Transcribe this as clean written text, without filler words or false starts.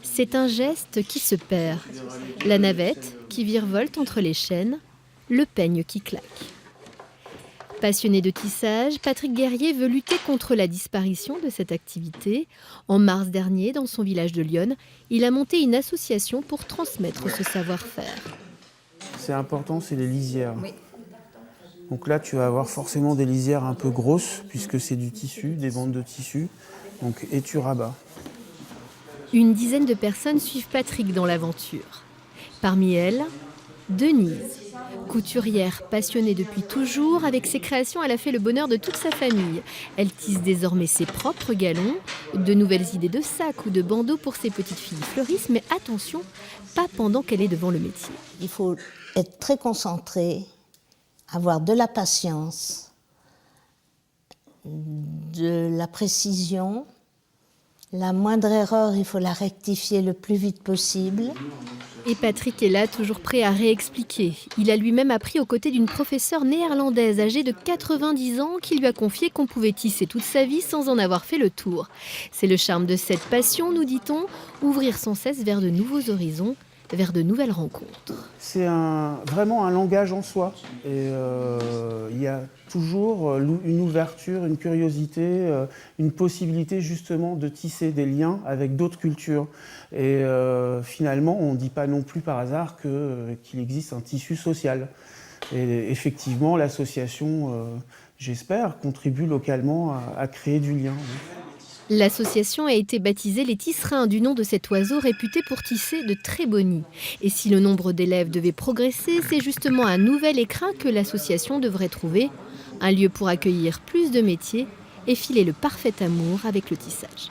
C'est un geste qui se perd. La navette qui virevolte entre les chaînes, le peigne qui claque. Passionné de tissage, Patrick Guerrier veut lutter contre la disparition de cette activité. En mars dernier, dans son village de Lyonne, il a monté une association pour transmettre ce savoir-faire. C'est important, c'est les lisières. Donc là, tu vas avoir forcément des lisières un peu grosses, puisque c'est du tissu, des bandes de tissu. Donc, et tu rabats. Une dizaine de personnes suivent Patrick dans l'aventure. Parmi elles, Denise. Couturière passionnée depuis toujours, avec ses créations, elle a fait le bonheur de toute sa famille. Elle tisse désormais ses propres galons, de nouvelles idées de sacs ou de bandeaux pour ses petites filles fleurissent, mais attention, pas pendant qu'elle est devant le métier. Il faut être très concentré, avoir de la patience, de la précision. La moindre erreur, il faut la rectifier le plus vite possible. Et Patrick est là, toujours prêt à réexpliquer. Il a lui-même appris aux côtés d'une professeure néerlandaise âgée de 90 ans qui lui a confié qu'on pouvait tisser toute sa vie sans en avoir fait le tour. C'est le charme de cette passion, nous dit-on, ouvrir sans cesse vers de nouveaux horizons, vers de nouvelles rencontres. C'est vraiment un langage en soi. Et il y a toujours une ouverture, une curiosité, une possibilité justement de tisser des liens avec d'autres cultures. Et finalement, on ne dit pas non plus par hasard qu'il existe un tissu social. Et effectivement, l'association, j'espère, contribue localement à créer du lien. L'association a été baptisée les Tisserins du nom de cet oiseau réputé pour tisser de très beaux nids. Et si le nombre d'élèves devait progresser, c'est justement un nouvel écrin que l'association devrait trouver, un lieu pour accueillir plus de métiers et filer le parfait amour avec le tissage.